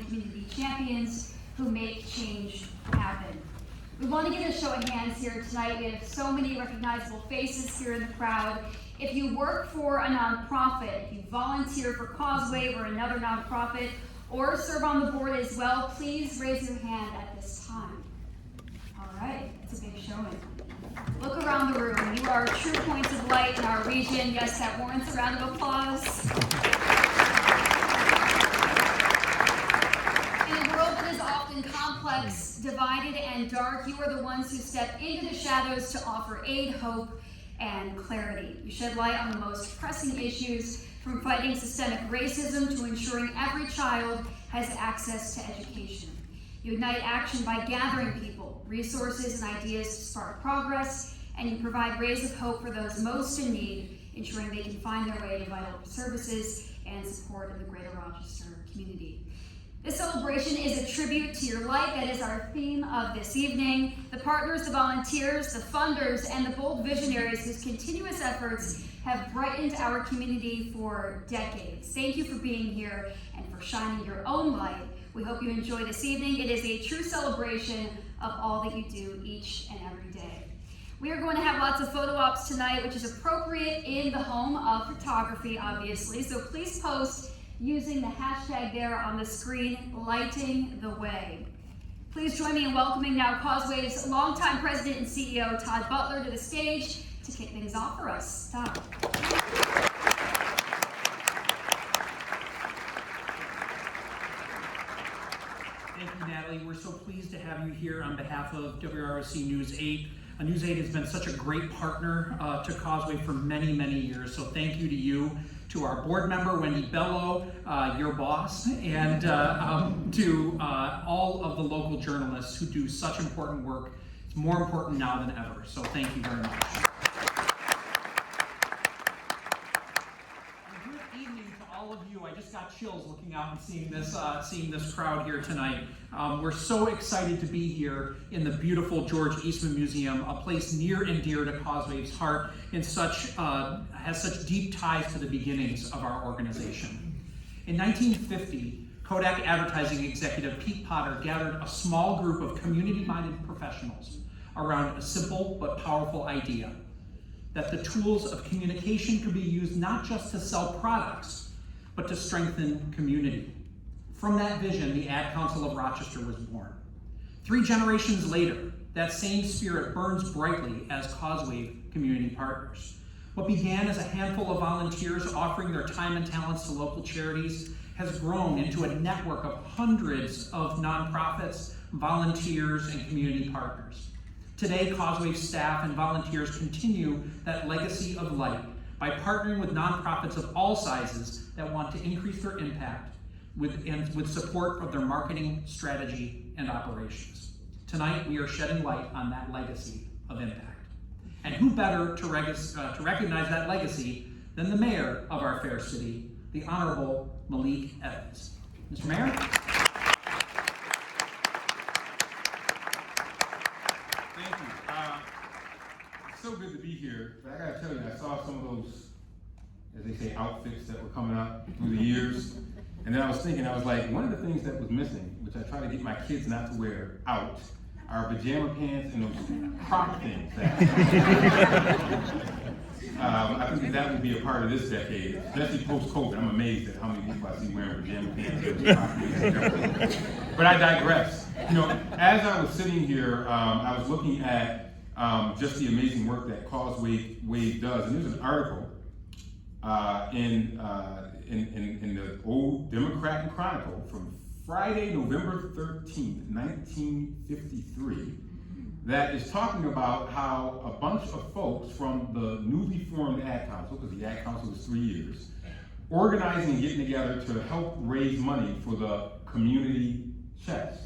community champions who make change happen. We want to give a show of hands here tonight. We have so many recognizable faces here in the crowd. If you work for a nonprofit, if you volunteer for Causeway or another nonprofit, or serve on the board as well, please raise your hand at this time. All right, it's a big showing. Look around the room. You are true points of light in our region. Yes, that warrants a round of applause. In a world that is often complex, divided, and dark, you are the ones who step into the shadows to offer aid, hope, and clarity. You shed light on the most pressing issues, from fighting systemic racism to ensuring every child has access to education. You ignite action by gathering people, resources, and ideas to spark progress, and you provide rays of hope for those most in need, ensuring they can find their way to vital services and support in the greater Rochester community. This celebration is a tribute to your light. That is our theme of this evening. The partners, the volunteers, the funders, and the bold visionaries whose continuous efforts have brightened our community for decades. Thank you for being here and for shining your own light. We hope you enjoy this evening. It is a true celebration of all that you do each and every day. We are going to have lots of photo ops tonight, which is appropriate in the home of photography, obviously. So please post using the hashtag there on the screen, Lighting the Way. Please join me in welcoming now Causeway's longtime president and CEO, Todd Butler, to the stage to kick things off for us. Todd. Thank you, Natalie. We're so pleased to have you here on behalf of WROC News 8. News 8 has been such a great partner to Causeway for many, many years. So thank you to you, to our board member, Wendy Bello, your boss, and to all of the local journalists who do such important work. It's more important now than ever. So thank you very much. Good evening to all of you. I just got chills looking out and seeing this crowd here tonight. We're so excited to be here in the beautiful George Eastman Museum, a place near and dear to Causeway's heart, and has such deep ties to the beginnings of our organization. In 1950, Kodak advertising executive Pete Potter gathered a small group of community-minded professionals around a simple but powerful idea: that the tools of communication could be used not just to sell products, but to strengthen community. From that vision, the Ad Council of Rochester was born. 3 generations later, that same spirit burns brightly as Causeway community partners. What began as a handful of volunteers offering their time and talents to local charities has grown into a network of hundreds of nonprofits, volunteers, and community partners. Today, Causeway staff and volunteers continue that legacy of light by partnering with nonprofits of all sizes that want to increase their impact with support of their marketing, strategy, and operations. Tonight, we are shedding light on that legacy of impact. And who better to recognize that legacy than the mayor of our fair city, the Honorable Malik Evans. Mr. Mayor? Thank you. It's so good to be here, but I gotta tell you, I saw some of those, as they say, outfits that were coming out through the years, and then I was thinking, I was like, one of the things that was missing, which I try to get my kids not to wear out, are pajama pants and those crop things. I think that would be a part of this decade, especially post-COVID. I'm amazed at how many people I see wearing pajama pants. But I digress. You know, as I was sitting here, I was looking at just the amazing work that Causeway does, and there's an article in the Old Democrat and Chronicle from Friday, November 13th, 1953, that is talking about how a bunch of folks from the newly formed Ad Council, because the Ad Council was 3 years, organizing and getting together to help raise money for the community chest.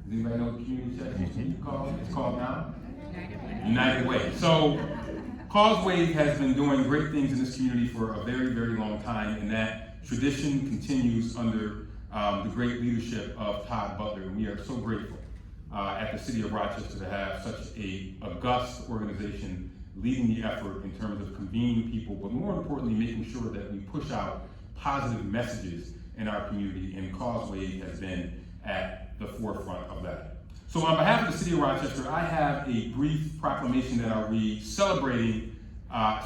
Does anybody know what the community chest is called? It's called now? United Way. So Causeway has been doing great things in this community for a very, very long time, and that tradition continues under the great leadership of Todd Butler, and we are so grateful at the City of Rochester to have such a august organization leading the effort in terms of convening people, but more importantly, making sure that we push out positive messages in our community, and Causeway has been at the forefront of that. So on behalf of the City of Rochester, I have a brief proclamation that I'll read celebrating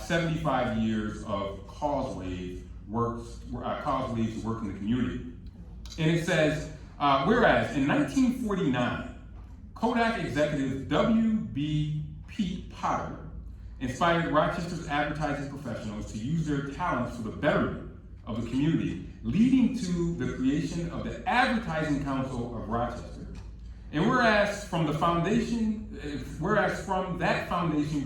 75 years of Causeway's work in the community. And it says, whereas in 1949, Kodak executive W.B. Pete Potter inspired Rochester's advertising professionals to use their talents for the betterment of the community, leading to the creation of the Advertising Council of Rochester. And whereas from that foundation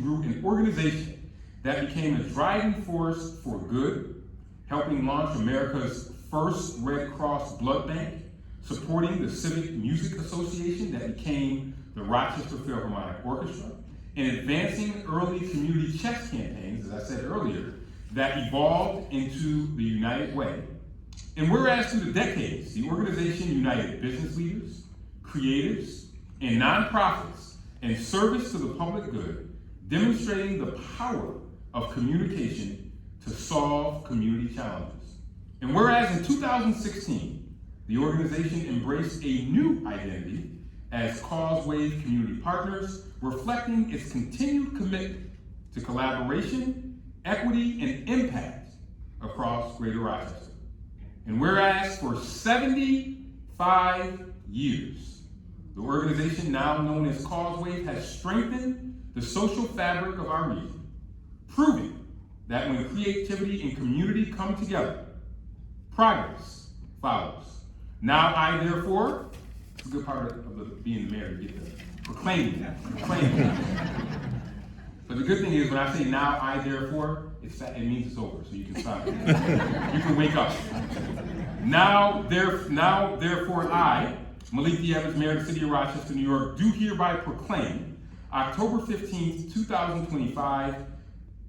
grew an organization that became a driving force for good, helping launch America's first Red Cross blood bank, supporting the Civic Music Association that became the Rochester Philharmonic Orchestra, and advancing early community chess campaigns, as I said earlier, that evolved into the United Way. And whereas through the decades, the organization united business leaders, creatives, and nonprofits in service to the public good, demonstrating the power of communication to solve community challenges. And whereas in 2016, the organization embraced a new identity as Causeway Community Partners, reflecting its continued commitment to collaboration, equity, and impact across Greater Rochester. And whereas for 75 years, the organization now known as Causeway has strengthened the social fabric of our region, proving that when creativity and community come together, progress follows. Now I therefore, it's a good part of being the mayor to get the proclaiming. But the good thing is when I say now I therefore, it means it's over, so you can stop. You can wake up. Now therefore I, Malik D. Evans, Mayor of the City of Rochester, New York, do hereby proclaim October 15th, 2025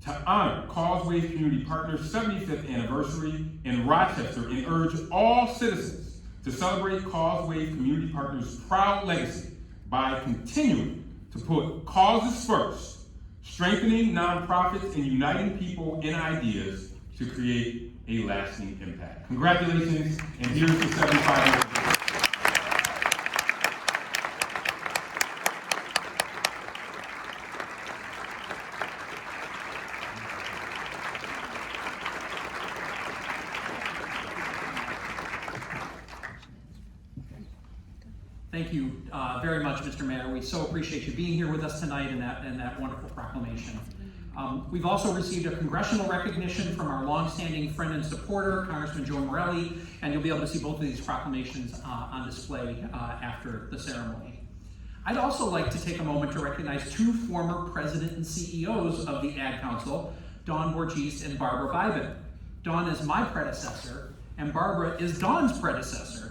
to honor Causeway Community Partners' 75th anniversary in Rochester and urge all citizens to celebrate Causeway Community Partners' proud legacy by continuing to put causes first, strengthening nonprofits, and uniting people in ideas to create a lasting impact. Congratulations, and here's the 75 years. Thank you very much, Mr. Mayor. We so appreciate you being here with us tonight and that wonderful proclamation. We've also received a congressional recognition from our longstanding friend and supporter, Congressman Joe Morelli, and you'll be able to see both of these proclamations on display after the ceremony. I'd also like to take a moment to recognize two former president and CEOs of the Ad Council, Dawn Borgese and Barbara Biben. Dawn is my predecessor, and Barbara is Dawn's predecessor.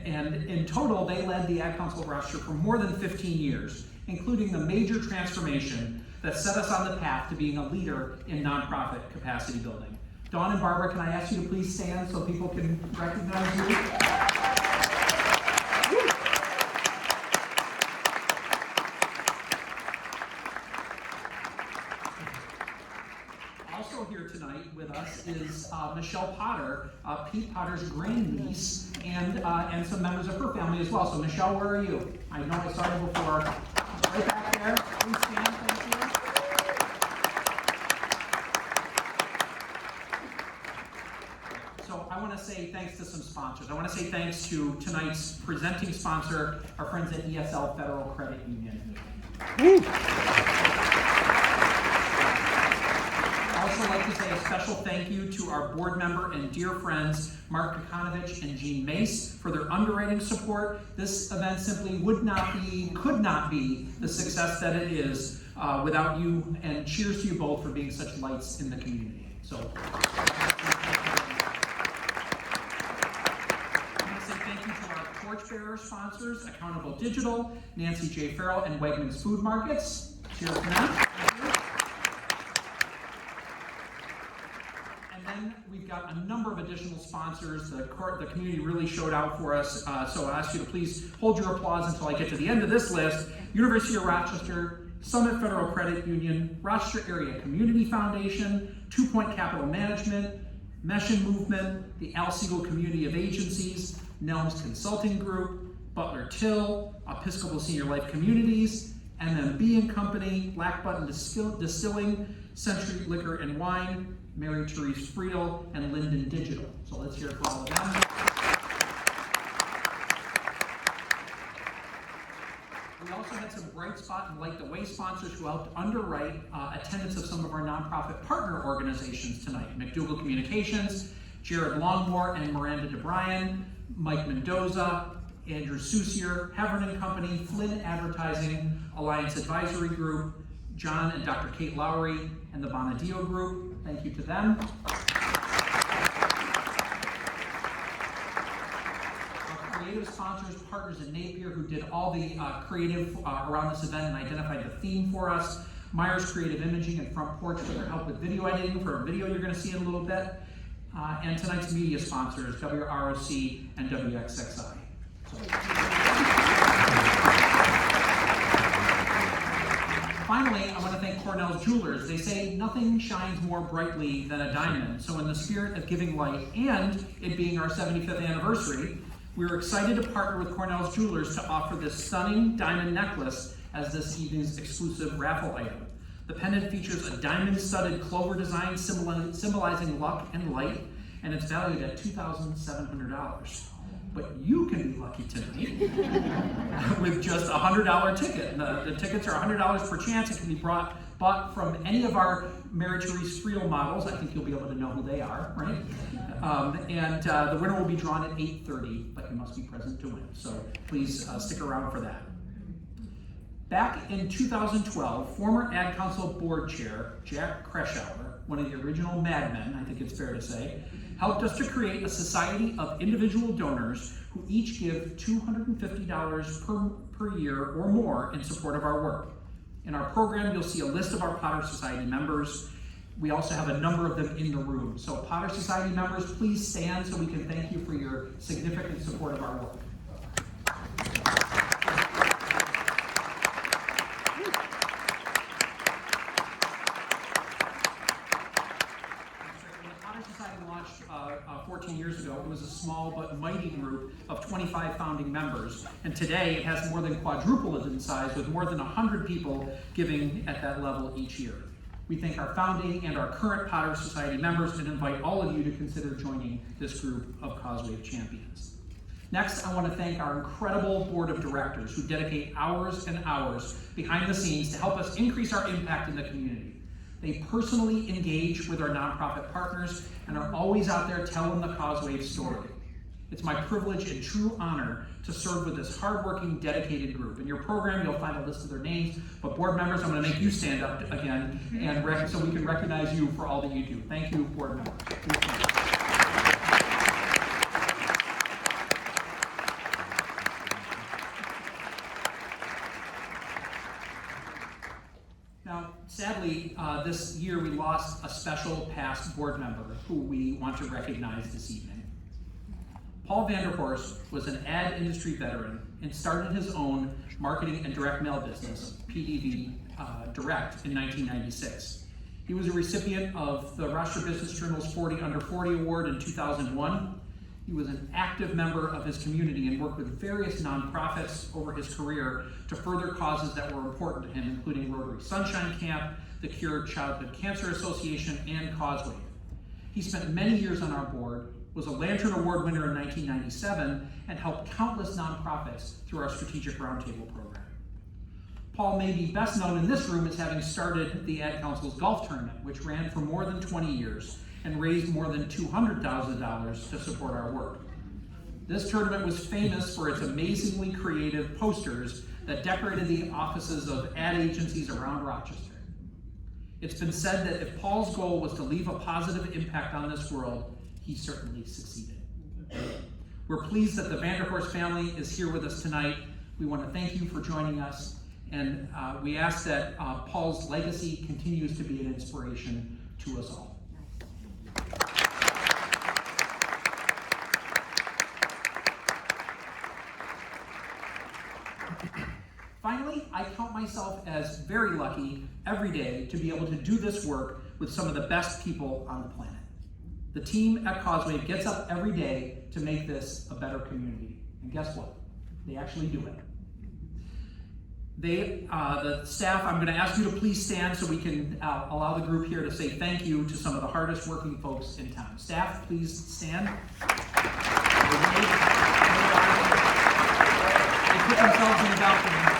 And in total, they led the Ad Council of Rochester for more than 15 years, including the major transformation that set us on the path to being a leader in nonprofit capacity building. Dawn and Barbara, can I ask you to please stand so people can recognize you? Also here tonight with us is Michelle Potter, Pete Potter's grandniece, and some members of her family as well. So Michelle, where are you? I know I saw you before. Right back there. Please stand, thank you. So I want to say thanks to some sponsors. I want to say thanks to tonight's presenting sponsor, our friends at ESL Federal Credit Union. I'd also like to say a special thank you to our board member and dear friends, Mark Kokonovich and Jean Mace, for their underwriting support. This event simply could not be the success that it is without you, and cheers to you both for being such lights in the community. So, I want to say thank you to our torchbearer sponsors, Accountable Digital, Nancy J. Farrell, and Wegmans Food Markets. Cheers to them. We've got a number of additional sponsors. The community really showed out for us, so I ask you to please hold your applause until I get to the end of this list. University of Rochester, Summit Federal Credit Union, Rochester Area Community Foundation, 2 Point Capital Management, Mission Movement, the Al Siegel Community of Agencies, Nelms Consulting Group, Butler Till, Episcopal Senior Life Communities, MMB and Company, Black Button Distilling, Century Liquor and Wine, Mary Therese Friedel, and Linden Digital. So let's hear it for all of them. We also had some Bright Spot and Light the Way sponsors who helped underwrite attendance of some of our nonprofit partner organizations tonight. McDougall Communications, Jared Longmore and Miranda DeBryan, Mike Mendoza, Andrew Soucier, Heverin and Company, Flynn Advertising, Alliance Advisory Group, John and Dr. Kate Lowry, and the Bonadio Group. Thank you to them. Creative sponsors, partners in Napier, who did all the creative around this event and identified the theme for us. Myers Creative Imaging and Front Porch for their help with video editing for a video you're going to see in a little bit. And tonight's media sponsors, WROC and WXXI. Finally, I want to thank Cornell's Jewelers. They say nothing shines more brightly than a diamond. So in the spirit of giving light and it being our 75th anniversary, we were excited to partner with Cornell's Jewelers to offer this stunning diamond necklace as this evening's exclusive raffle item. The pendant features a diamond-studded clover design symbolizing luck and light, and it's valued at $2,700. But you can be lucky tonight with just a $100 ticket. The tickets are $100 per chance. It can be bought from any of our Mary Therese Friedel models. I think you'll be able to know who they are, right? The winner will be drawn at 8:30, but you must be present to win. So please stick around for that. Back in 2012, former Ad Council Board Chair Jack Kreschauer, one of the original Mad Men, I think it's fair to say, helped us to create a society of individual donors who each give $250 per year or more in support of our work. In our program, you'll see a list of our Potter Society members. We also have a number of them in the room. So Potter Society members, please stand so we can thank you for your significant support of our work. When the Potter Society launched 14 years ago, it was a small but mighty group of 25 founding members. And today it has more than quadrupled in size with more than 100 people giving at that level each year. We thank our founding and our current Potter Society members and invite all of you to consider joining this group of Causeway of Champions. Next, I want to thank our incredible board of directors who dedicate hours and hours behind the scenes to help us increase our impact in the community. They personally engage with our nonprofit partners and are always out there telling the Causeway story. It's my privilege and true honor to serve with this hardworking, dedicated group. In your program, you'll find a list of their names, but board members, I'm going to make you stand up again and so we can recognize you for all that you do. Thank you, board members. Now, sadly, this year we lost a special past board member who we want to recognize this evening. Paul Vanderhorst was an ad industry veteran and started his own marketing and direct mail business, PDV Direct, in 1996. He was a recipient of the Rochester Business Journal's 40 Under 40 Award in 2001. He was an active member of his community and worked with various nonprofits over his career to further causes that were important to him, including Rotary Sunshine Camp, the Cure Childhood Cancer Association, and Causeway. He spent many years on our board, was a Lantern Award winner in 1997, and helped countless nonprofits through our Strategic Roundtable program. Paul may be best known in this room as having started the Ad Council's golf tournament, which ran for more than 20 years and raised more than $200,000 to support our work. This tournament was famous for its amazingly creative posters that decorated the offices of ad agencies around Rochester. It's been said that if Paul's goal was to leave a positive impact on this world, he certainly succeeded. We're pleased that the Vanderhorst family is here with us tonight. We want to thank you for joining us, and we ask that Paul's legacy continues to be an inspiration to us all. Finally, I count myself as very lucky every day to be able to do this work with some of the best people on the planet. The team at Causeway gets up every day to make this a better community. And guess what? They actually do it. The staff, I'm going to ask you to please stand so we can allow the group here to say thank you to some of the hardest working folks in town. Staff, please stand. They put themselves in the balcony.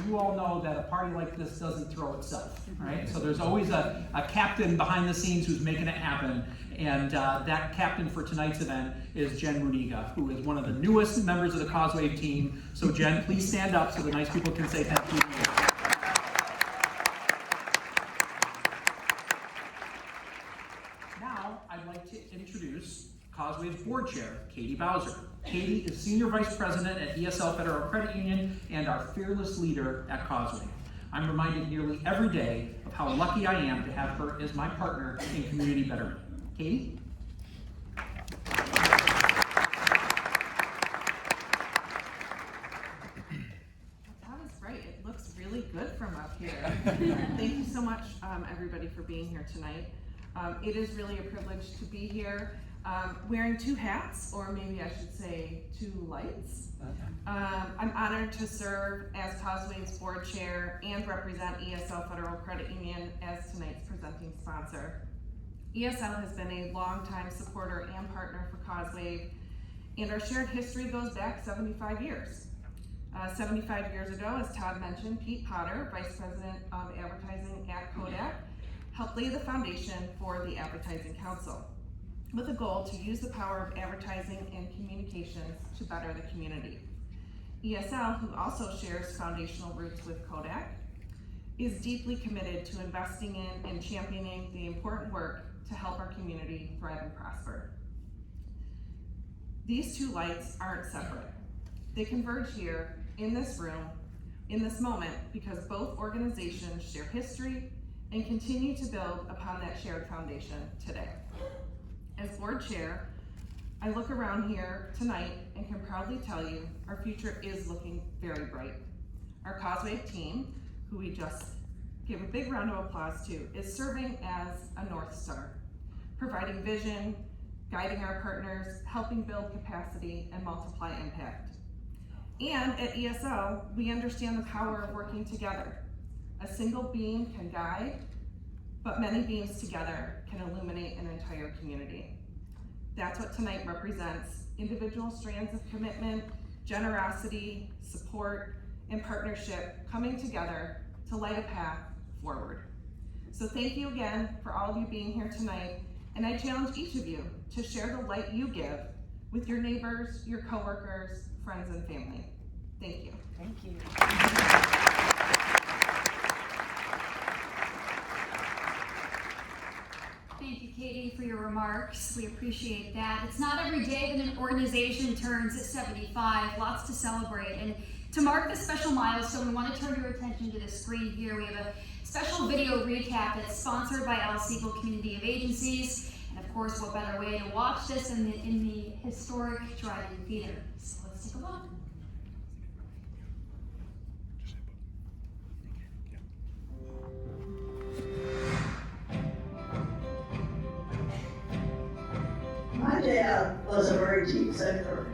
You all know that a party like this doesn't throw itself, right? So there's always a captain behind the scenes who's making it happen, and that captain for tonight's event is Jen Muniga, who is one of the newest members of the Causeway team. So Jen, please stand up so the nice people can say thank you. Now, I'd like to introduce Causeway's board chair, Katie Bowser. Katie is Senior Vice President at ESL Federal Credit Union and our fearless leader at Causeway. I'm reminded nearly every day of how lucky I am to have her as my partner in community betterment. Katie? That is right. It looks really good from up here. Thank you so much, everybody, for being here tonight. It is really a privilege to be here. Wearing two hats, or maybe I should say two lights. I'm honored to serve as Causeway's board chair and represent ESL Federal Credit Union as tonight's presenting sponsor. ESL has been a longtime supporter and partner for Causeway, and our shared history goes back 75 years. 75 years ago, as Todd mentioned, Pete Potter, Vice President of Advertising at Kodak, helped lay the foundation for the Advertising Council, with a goal to use the power of advertising and communications to better the community. ESL, who also shares foundational roots with Kodak, is deeply committed to investing in and championing the important work to help our community thrive and prosper. These two lights aren't separate. They converge here in this room, in this moment, because both organizations share history and continue to build upon that shared foundation today. As board chair, I look around here tonight and can proudly tell you our future is looking very bright. Our Causeway team, who we just give a big round of applause to, is serving as a North Star, providing vision, guiding our partners, helping build capacity and multiply impact. And at ESL, we understand the power of working together. A single beam can guide, but many beams together can illuminate an entire community. That's what tonight represents: individual strands of commitment, generosity, support, and partnership coming together to light a path forward. So thank you again for all of you being here tonight, and I challenge each of you to share the light you give with your neighbors, your coworkers, friends, and family. Thank you. Thank you. Thank you, Katie, for your remarks. We appreciate that. It's not every day that an organization turns 75. Lots to celebrate. And to mark this special milestone, we want to turn your attention to the screen here. We have a special video recap that's sponsored by Al Siegel Community of Agencies. And of course, what better way to watch this in the historic drive-in theater. So let's take a look. My dad was a very deep thinker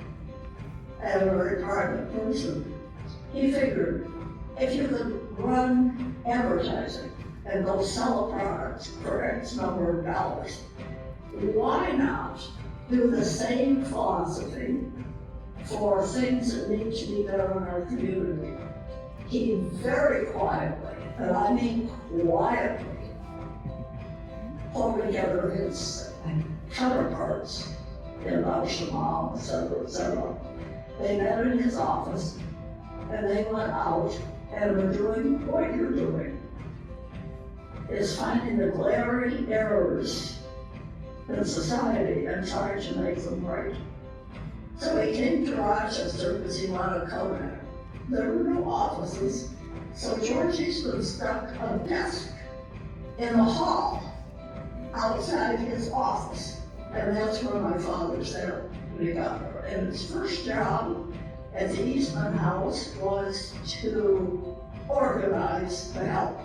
and a very private person. He figured if you could run advertising and go sell a product for X number of dollars, why not do the same philosophy for things that need to be done in our community? He very quietly, and I mean quietly, pulled together his counterparts in Al-Shamal, etc. They met in his office, and they went out and were doing what you're doing, is finding the glaring errors in society and trying to make them right. So he came to Rochester because he wanted Kodak. There were no offices, so George Eastman stuck a desk in the hall outside his office. And that's where my father's there when he got there. And his first job at the Eastman House was to organize the help.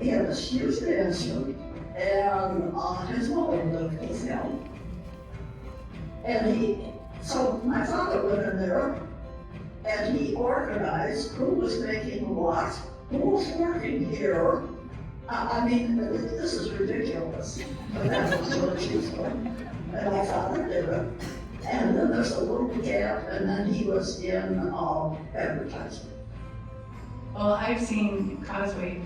He had this huge mansion, and his mother lived with him. So my father went in there, and he organized who was making what, who was working here. I mean, this is ridiculous, but that's what she's doing. And my father did it. And then there's a little gap, and then he was in advertising. Well, I've seen Causeway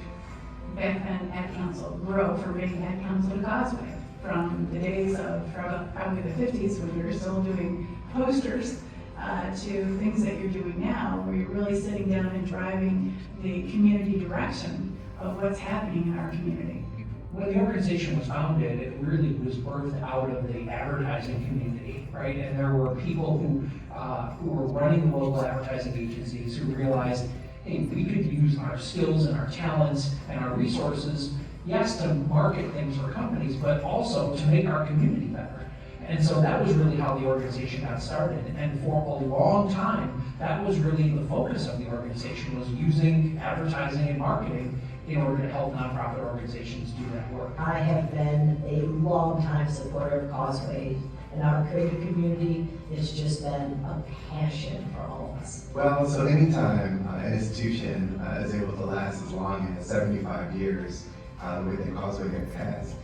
back then at council grow from being at council to Causeway. From the days of probably the 50s when we were still doing posters to things that you're doing now, where you're really sitting down and driving the community direction of what's happening in our community. When the organization was founded, it really was birthed out of the advertising community, right? And there were people who were running the local advertising agencies who realized, hey, we could use our skills and our talents and our resources, yes, to market things for companies, but also to make our community better. And so that was really how the organization got started. And for a long time, that was really the focus of the organization, was using advertising and marketing in order to help nonprofit organizations do that work. I have been a long-time supporter of Causeway, and our creative community. It's just been a passion for all of us. Well, so anytime an institution is able to last as long as 75 years, the way that Causeway has,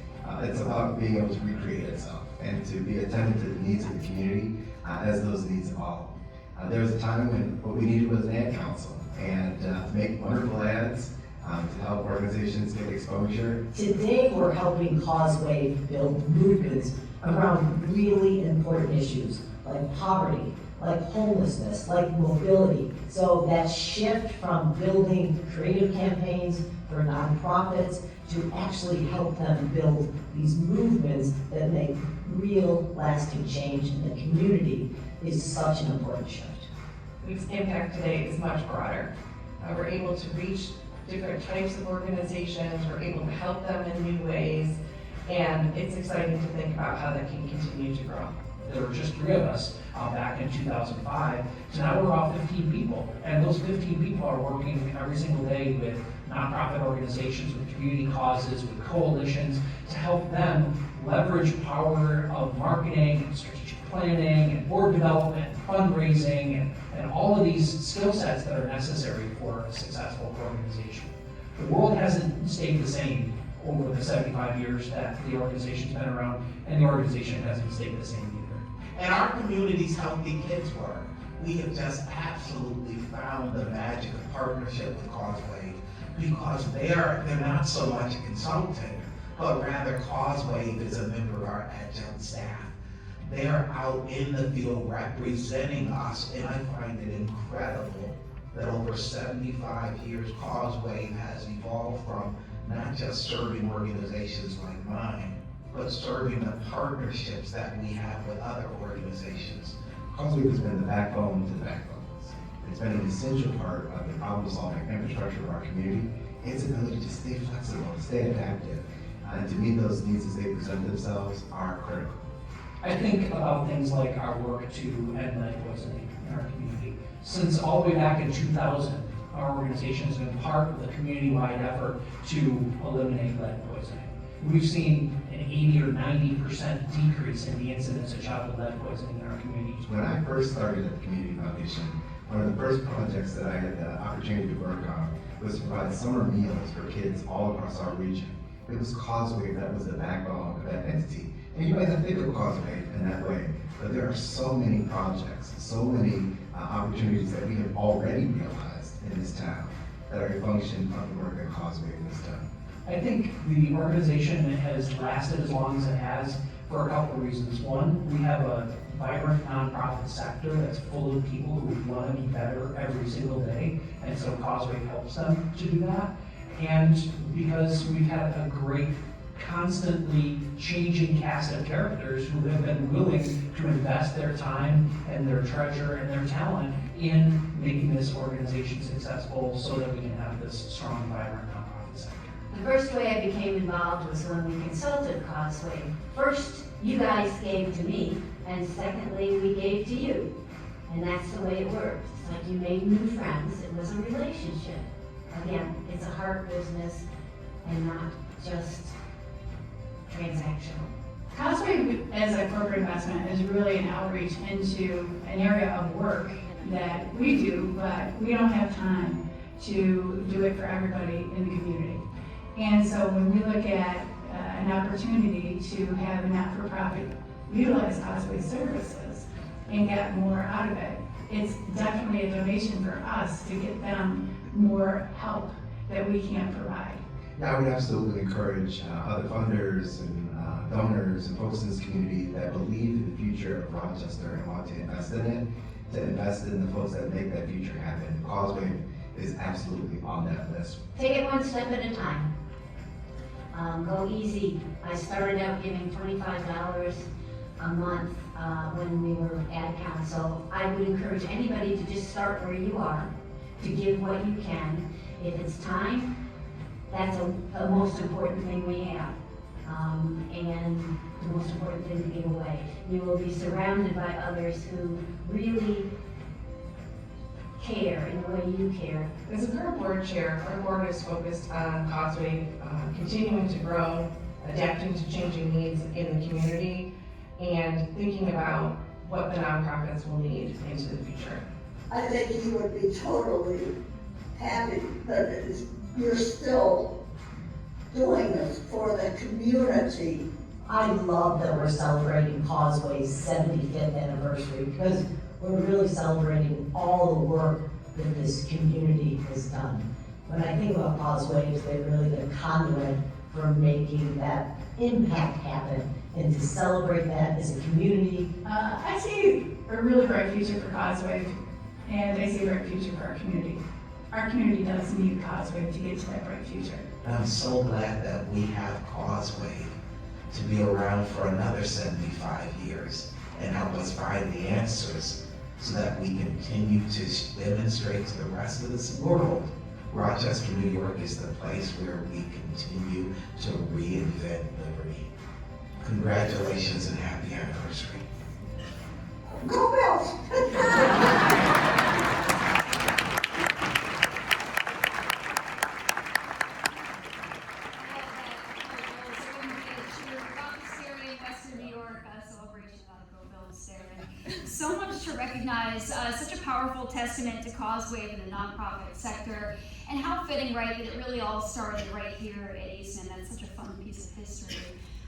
it's about being able to recreate itself and to be attentive to the needs of the community as those needs evolve. There was a time when what we needed was an ad council, and to make wonderful ads, to help organizations get exposure. Today, we're helping Causeway build movements around really important issues like poverty, like homelessness, like mobility. So that shift from building creative campaigns for nonprofits to actually help them build these movements that make real lasting change in the community is such an important shift. Weave's impact today is much broader. We're able to reach different types of organizations, we're able to help them in new ways, and it's exciting to think about how that can continue to grow. There were just 3 of us back in 2005, so now we're all 15 people. And those 15 people are working every single day with nonprofit organizations, with community causes, with coalitions, to help them leverage power of marketing and strategic planning and board development, and fundraising, and all of these skill sets that are necessary for a successful organization. The world hasn't stayed the same over the 75 years that the organization's been around, and the organization hasn't stayed the same either. And our community's Healthy Kids work, we have just absolutely found the magic of partnership with Causeway, because they're not so much a consultant, but rather Causeway is a member of our adjunct staff. They're out in the field representing us, and I find it incredible that over 75 years, Causeway has evolved from not just serving organizations like mine, but serving the partnerships that we have with other organizations. Causeway has been the backbone to the backbones. It's been an essential part of the problem-solving infrastructure of our community. Its ability to stay flexible, to stay adaptive, and to meet those needs as they present themselves are critical. I think about things like our work to end lead poisoning in our community. Since all the way back in 2000, our organization has been part of the community-wide effort to eliminate lead poisoning. We've seen an 80 or 90% decrease in the incidence of childhood lead poisoning in our communities. When I first started at the Community Foundation, one of the first projects that I had the opportunity to work on was to provide summer meals for kids all across our region. It was Causeway that was the backbone of that entity. And you might not think of Causeway in that way, but there are so many projects, so many opportunities that we have already realized in this town that are a function of the work that Causeway has done. I think the organization has lasted as long as it has for a couple of reasons. One, we have a vibrant nonprofit sector that's full of people who want to be better every single day, and so Causeway helps them to do that. And because we've had a great, constantly changing cast of characters who have been willing to invest their time and their treasure and their talent in making this organization successful so that we can have this strong, vibrant nonprofit sector. The first way I became involved was when we consulted Causeway. First, you guys gave to me, and secondly, we gave to you. And that's the way it works. It's like you made new friends. It was a relationship. Again, it's a heart business and not just transactional. Causeway as a corporate investment is really an outreach into an area of work that we do, but we don't have time to do it for everybody in the community. And so when we look at an opportunity to have a not-for-profit utilize Causeway services and get more out of it, it's definitely a donation for us to get them more help that we can't provide. Yeah, I would absolutely encourage other funders and donors and folks in this community that believe in the future of Rochester and want to invest in it, to invest in the folks that make that future happen. Causeway is absolutely on that list. Take it one step at a time. Go easy. I started out giving $25 a month when we were at council. I would encourage anybody to just start where you are, to give what you can. If it's time, that's the most important thing we have. And the most important thing to give away. You will be surrounded by others who really care in the way you care. As a current board chair, our board is focused on Causeway continuing to grow, adapting to changing needs in the community, and thinking about what the nonprofits will need into the future. I think you would be totally happy that you're still doing this for the community. I love that we're celebrating Causeway's 75th anniversary because we're really celebrating all the work that this community has done. When I think about Causeway, they're really the conduit for making that impact happen, and to celebrate that as a community. I see a really bright future for Causeway, and I see a bright future for our community. Our community does need Causeway to get to that bright future. And I'm so glad that we have Causeway to be around for another 75 years and help us find the answers so that we continue to demonstrate to the rest of this world Rochester, New York is the place where we continue to reinvent liberty. Congratulations and happy anniversary. Go Bills! So much to recognize, such a powerful testament to Causeway in the nonprofit sector, and how fitting, right, that it really all started right here at Eastman. That's such a fun piece of history.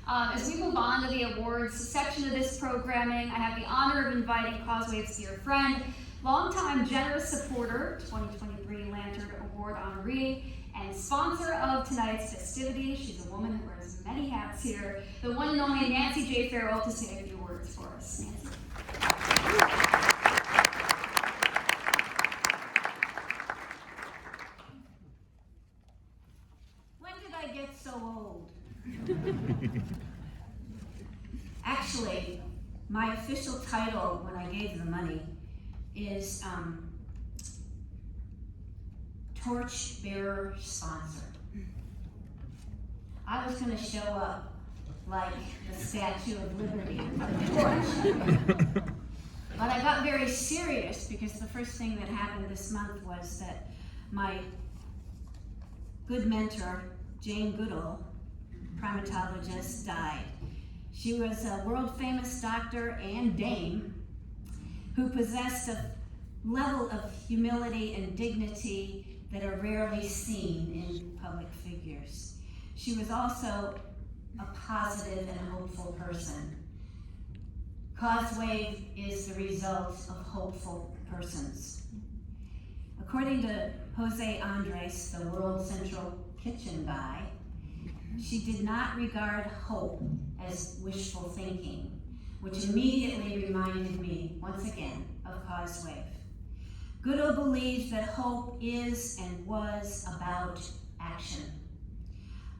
As we move on to the awards section of this programming, I have the honor of inviting Causeway's dear friend, longtime generous supporter, 2023 Lantern Award honoree, and sponsor of tonight's festivities. She's a woman who wears many hats here, the one and only Nancy J. Farrell, to say a few words for us. Nancy. When did I get so old? Actually, my official title when I gave the money is Torch Bearer Sponsor. I was going to show up like the Statue of Liberty with a torch. But I got very serious because the first thing that happened this month was that my good mentor, Jane Goodall, primatologist, died. She was a world-famous doctor and dame who possessed a level of humility and dignity that are rarely seen in public figures. She was also a positive and hopeful person. Causeway is the result of hopeful persons. According to Jose Andres, the World Central Kitchen guy, she did not regard hope as wishful thinking, which immediately reminded me, once again, of Causeway. Goodall believes that hope is and was about action.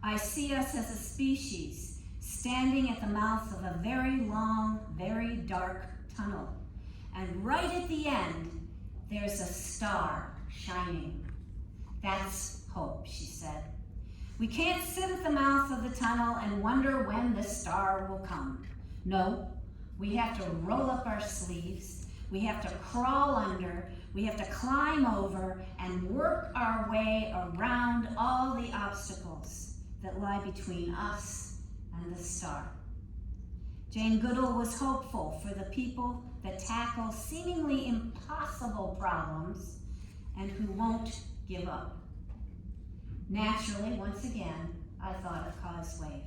I see us as a species standing at the mouth of a very long, very dark tunnel. And right at the end, there's a star shining. That's hope, she said. We can't sit at the mouth of the tunnel and wonder when the star will come. No, we have to roll up our sleeves, we have to crawl under, we have to climb over and work our way around all the obstacles that lie between us and the star. Jane Goodall was hopeful for the people that tackle seemingly impossible problems and who won't give up. Naturally, once again, I thought of CauseWave.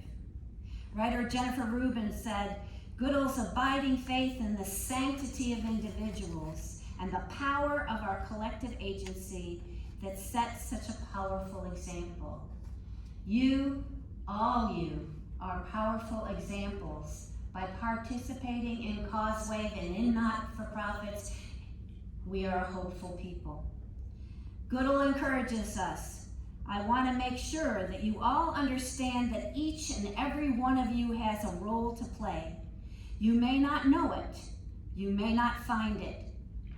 Writer Jennifer Rubin said, Goodall's abiding faith in the sanctity of individuals and the power of our collective agency that sets such a powerful example. You, all you, are powerful examples by participating in CauseWave and in not-for-profits. We are a hopeful people. Goodall encourages us. I want to make sure that you all understand that each and every one of you has a role to play. You may not know it, you may not find it,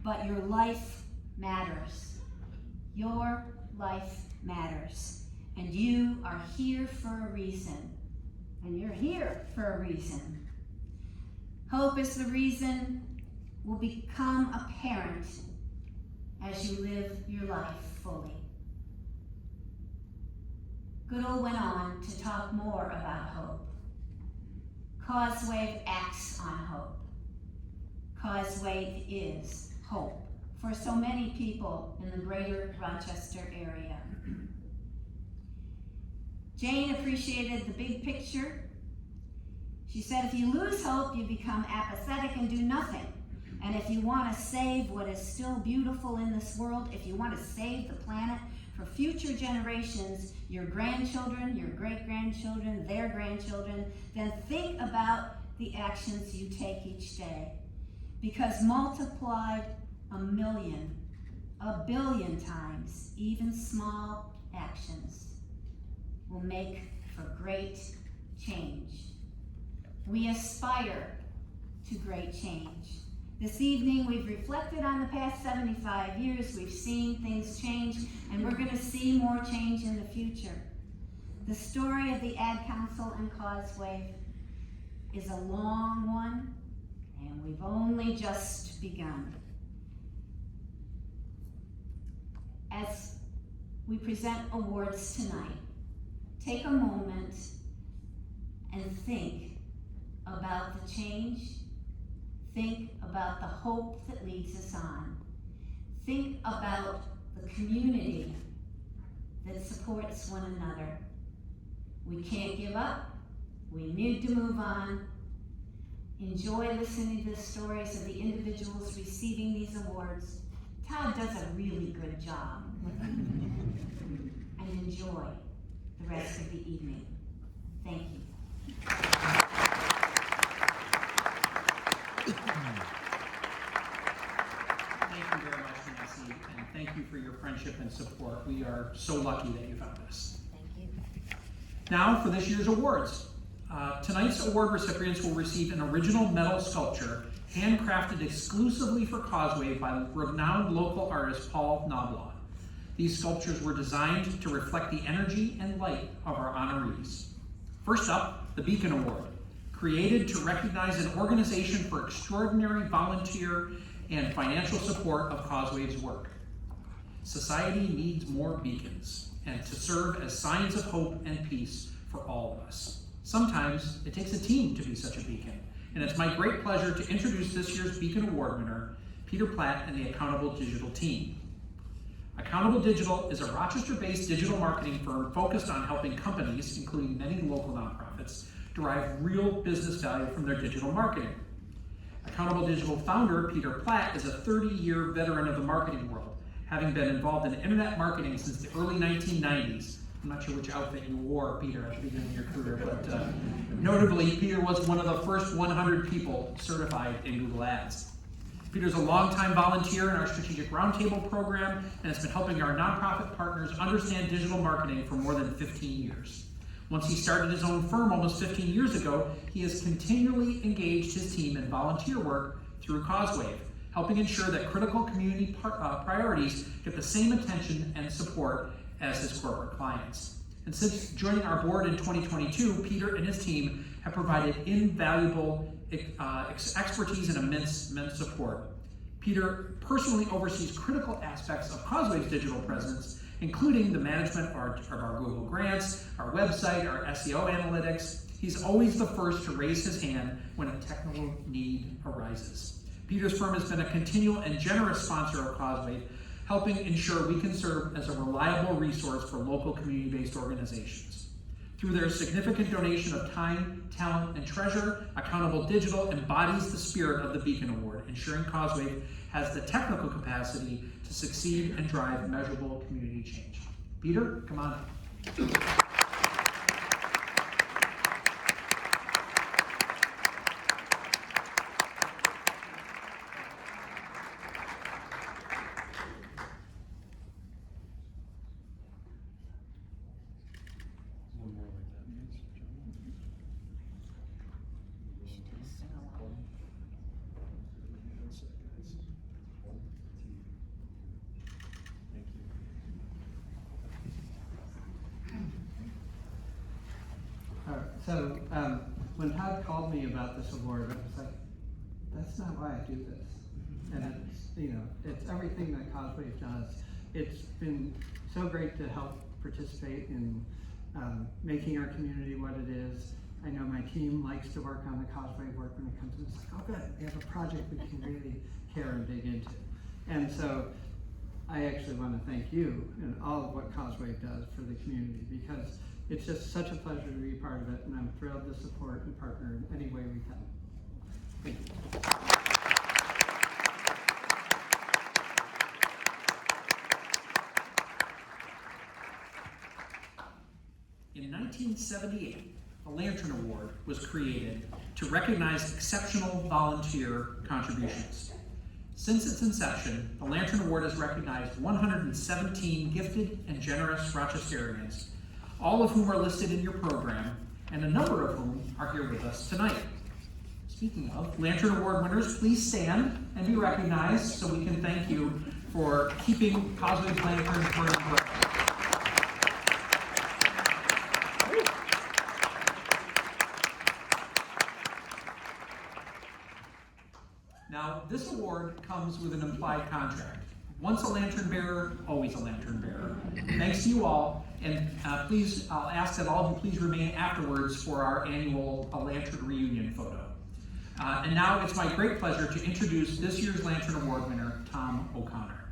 but your life matters. Your life matters. And you are here for a reason. And you're here for a reason. Hope is the reason will become apparent as you live your life fully. Goodall went on to talk more about hope. CauseWave acts on hope. CauseWave is hope for so many people in the greater Rochester area. Jane appreciated the big picture. She said, if you lose hope, you become apathetic and do nothing. And if you want to save what is still beautiful in this world, if you want to save the planet for future generations, your grandchildren, your great-grandchildren, their grandchildren, then think about the actions you take each day. Because multiplied a million, a billion times, even small actions will make for great change. We aspire to great change. This evening, we've reflected on the past 75 years. We've seen things change, and we're going to see more change in the future. The story of the Ad Council and CauseWave is a long one, and we've only just begun. As we present awards tonight, take a moment and think about the change. Think about the hope that leads us on. Think about the community that supports one another. We can't give up. We need to move on. Enjoy listening to the stories of the individuals receiving these awards. Todd does a really good job. And enjoy the rest of the evening. Thank you. Thank you very much, Nancy, and thank you for your friendship and support. We are so lucky that you found us. Thank you. Now for this year's awards. Tonight's award recipients will receive an original metal sculpture handcrafted exclusively for CauseWave by renowned local artist Paul Knoblaw. These sculptures were designed to reflect the energy and light of our honorees. First up, the Beacon Award, created to recognize an organization for extraordinary volunteer and financial support of CauseWave's work. Society needs more beacons, and to serve as signs of hope and peace for all of us. Sometimes it takes a team to be such a beacon, and it's my great pleasure to introduce this year's Beacon Award winner, Peter Platt and the Accountable Digital team. Accountable Digital is a Rochester-based digital marketing firm focused on helping companies, including many local nonprofits, derive real business value from their digital marketing. Accountable Digital founder Peter Platt is a 30-year veteran of the marketing world, having been involved in internet marketing since the early 1990s. I'm not sure which outfit you wore, Peter, at the beginning of your career, but notably, Peter was one of the first 100 people certified in Google Ads. Peter's a longtime volunteer in our Strategic Roundtable program and has been helping our nonprofit partners understand digital marketing for more than 15 years. Once he started his own firm almost 15 years ago, he has continually engaged his team in volunteer work through CauseWave, helping ensure that critical community priorities get the same attention and support as his corporate clients. And since joining our board in 2022, Peter and his team have provided invaluable expertise and immense support. Peter personally oversees critical aspects of Causeway's digital presence, including the management of our Google Grants, our website, our SEO analytics. He's always the first to raise his hand when a technical need arises. Peter's firm has been a continual and generous sponsor of Causeway, helping ensure we can serve as a reliable resource for local community-based organizations. Through their significant donation of time, talent, and treasure, Accountable Digital embodies the spirit of the Beacon Award, ensuring Causeway has the technical capacity to succeed and drive measurable community change. Peter, come on up. So when Todd called me about this award, I was like, that's not why I do this. And it's everything that Causeway does. It's been so great to help participate in making our community what it is. I know my team likes to work on the Causeway work when it comes to, it's like, oh good, we have a project we can really care and dig into. And so I actually want to thank you and all of what Causeway does for the community, because it's just such a pleasure to be part of it, and I'm thrilled to support and partner in any way we can. Thank you. In 1978, the Lantern Award was created to recognize exceptional volunteer contributions. Since its inception, the Lantern Award has recognized 117 gifted and generous Rochesterians, all of whom are listed in your program, and a number of whom are here with us tonight. Speaking of, Lantern Award winners, please stand and be recognized so we can thank you for keeping Causeway's lanterns burning bright. Now, this award comes with an implied contract. Once a lantern bearer, always a lantern bearer. Thanks to you all, and please, I'll ask that all of you please remain afterwards for our annual Lantern reunion photo. And now it's my great pleasure to introduce this year's Lantern Award winner, Tom O'Connor.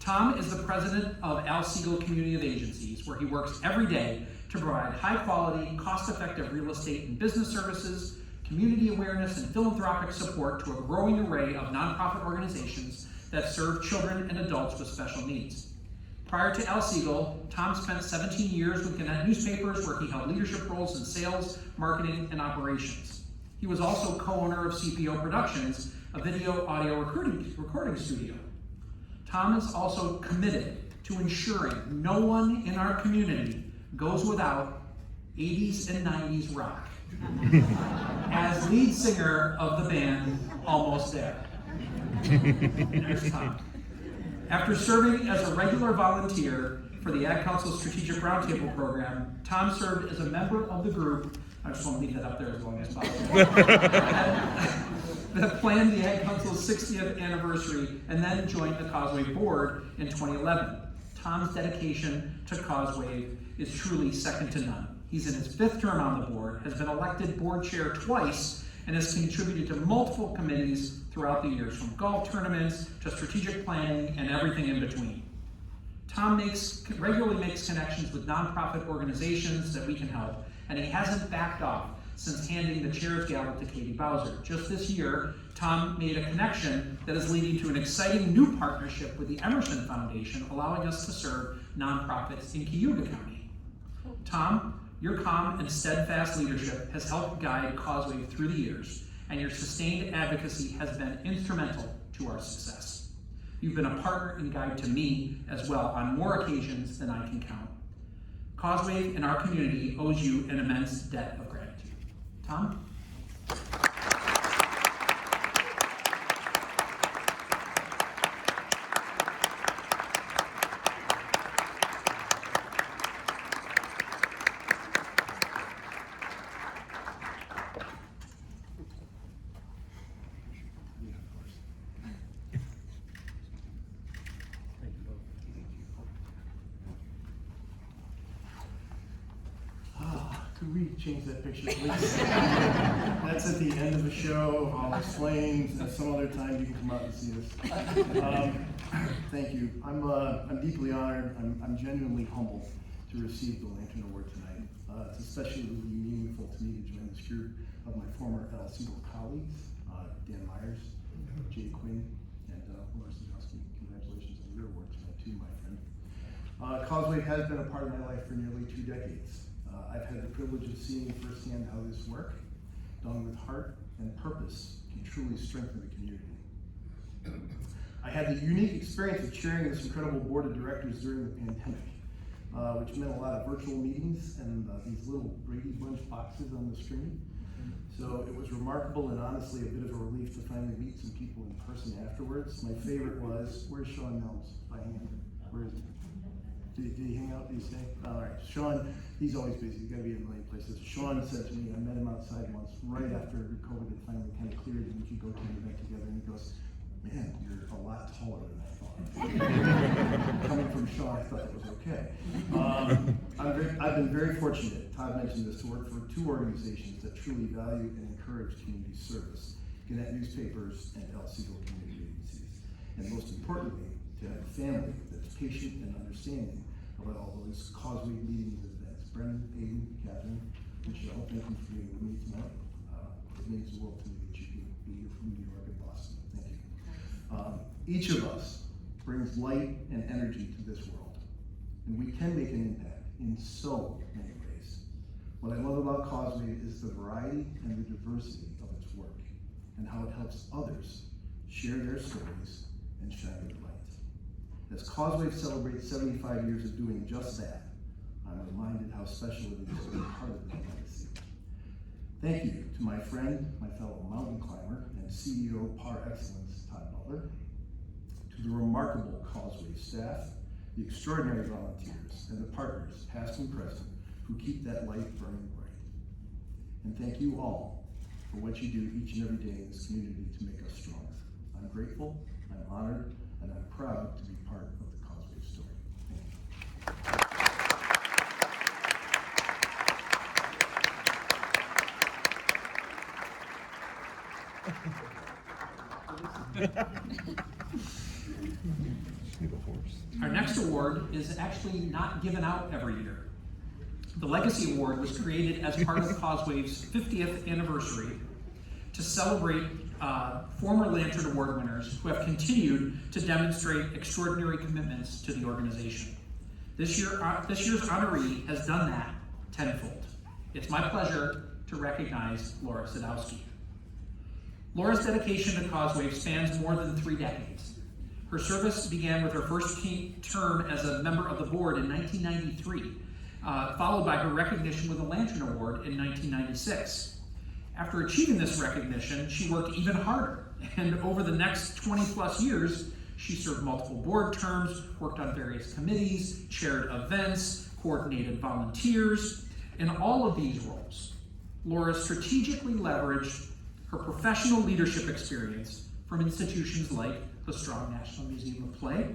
Tom is the president of Al Siegel Community of Agencies, where he works every day to provide high-quality, cost-effective real estate and business services, community awareness, and philanthropic support to a growing array of nonprofit organizations that serve children and adults with special needs. Prior to Al Siegel, Tom spent 17 years with Gannett Newspapers, where he held leadership roles in sales, marketing, and operations. He was also co-owner of CPO Productions, a video audio recording studio. Tom is also committed to ensuring no one in our community goes without 80s and 90s rock. As lead singer of the band Almost There. There's Tom. After serving as a regular volunteer for the Ad Council Strategic Roundtable program, Tom served as a member of the group, I just want to leave that up there as long as possible, that planned the Ad Council's 60th anniversary and then joined the Causeway board in 2011. Tom's dedication to Causeway is truly second to none. He's in his 5th term on the board, has been elected board chair twice, and has contributed to multiple committees throughout the years, from golf tournaments to strategic planning and everything in between. Tom regularly makes connections with nonprofit organizations that we can help, and he hasn't backed off since handing the chair's gavel to Katie Bowser. Just this year, Tom made a connection that is leading to an exciting new partnership with the Emerson Foundation, allowing us to serve nonprofits in Cayuga County. Tom, your calm and steadfast leadership has helped guide Causeway through the years, and your sustained advocacy has been instrumental to our success. You've been a partner and guide to me as well on more occasions than I can count. Causeway and our community owes you an immense debt of gratitude. Tom? change that picture, please? That's at the end of the show. I'll explain. Some other time you can come out and see us. Thank you. I'm deeply honored. I'm genuinely humbled to receive the Lantern Award tonight. It's especially meaningful to me to join this group of my former El Segal colleagues, Dan Myers, Jay Quinn, and Laura Sadowski. Congratulations on your award tonight too, my friend. Causeway has been a part of my life for nearly 2 decades. I've had the privilege of seeing firsthand how this work, done with heart and purpose, can truly strengthen the community. I had the unique experience of chairing this incredible board of directors during the pandemic, which meant a lot of virtual meetings and these little Brady Bunch boxes on the screen. So it was remarkable and honestly a bit of a relief to finally meet some people in person afterwards. My favorite was, where's Sean Nelms by hand? Where is he? Did he hang out these days? All right, Sean, he's always busy. He's got to be in a million places. Sean said to me, I met him outside once, right after COVID had finally kind of cleared and we could go to an event together, and he goes, man, you're a lot taller than I thought. Coming from Sean, I thought that was okay. I've been very fortunate, Todd mentioned this, to work for 2 organizations that truly value and encourage community service, Gannett Newspapers and El Segal Community Agencies. And most importantly, to have a family that's patient and understanding about all those Causeway meetings and events. Brendan, Aiden, Catherine, Michelle, thank you for being with me tonight. It means the world to me that you can be here from New York and Boston. Thank you. Each of us brings light and energy to this world, and we can make an impact in so many ways. What I love about Causeway is the variety and the diversity of its work, and how it helps others share their stories and shine their light. As Causeway celebrates 75 years of doing just that, I'm reminded how special it is to be part of that legacy. Thank you to my friend, my fellow mountain climber, and CEO Par Excellence, Todd Butler, to the remarkable Causeway staff, the extraordinary volunteers, and the partners, past and present, who keep that light burning bright. And thank you all for what you do each and every day in this community to make us stronger. I'm grateful, I'm honored, and I'm proud to be part of the Causeway story. Our next award is actually not given out every year. The Legacy Award was created as part of Causeway's 50th anniversary to celebrate former Lantern Award winners who have continued to demonstrate extraordinary commitments to the organization. This year's honoree has done that tenfold. It's my pleasure to recognize Laura Sadowski. Laura's dedication to Causeway spans more than 3 decades. Her service began with her first term as a member of the board in 1993, followed by her recognition with the Lantern Award in 1996. After achieving this recognition, she worked even harder, and over the next 20+ years, she served multiple board terms, worked on various committees, chaired events, coordinated volunteers. In all of these roles, Laura strategically leveraged her professional leadership experience from institutions like the Strong National Museum of Play,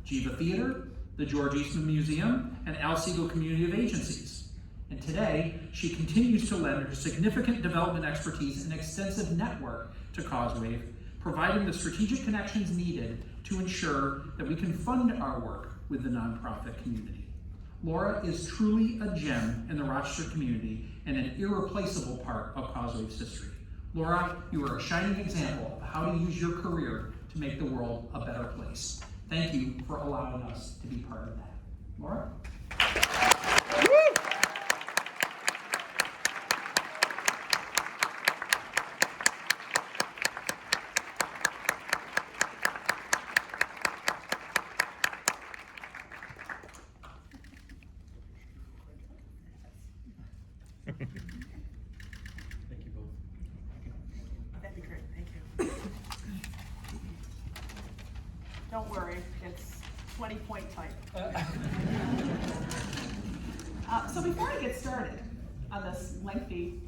Jiva Theater, the George Eastman Museum, and El Segal Community of Agencies. And today, she continues to lend her significant development expertise and extensive network to Causeway, providing the strategic connections needed to ensure that we can fund our work with the nonprofit community. Laura is truly a gem in the Rochester community and an irreplaceable part of Causeway's history. Laura, you are a shining example of how to use your career to make the world a better place. Thank you for allowing us to be part of that. Laura? Thank you both. That'd be great, thank you. Don't worry, it's 20-point type. So before I get started on this lengthy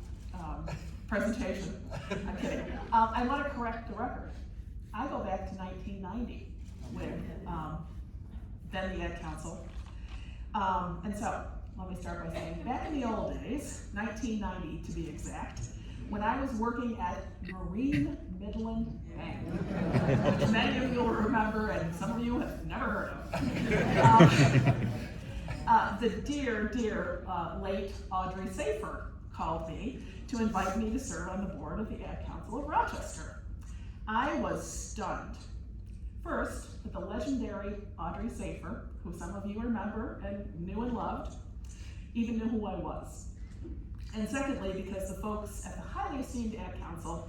presentation, I'm kidding, I want to correct the record. I go back to 1990 with then the Ed Council. And so let me start by saying, back in the old days, 1990 to be exact, when I was working at Marine Midland Bank, which many of you will remember and some of you have never heard of. The dear late Audrey Safer called me to invite me to serve on the board of the Ad Council of Rochester. I was stunned. First, that the legendary Audrey Safer, who some of you remember and knew and loved, even knew who I was. And secondly, because the folks at the highly esteemed Ad Council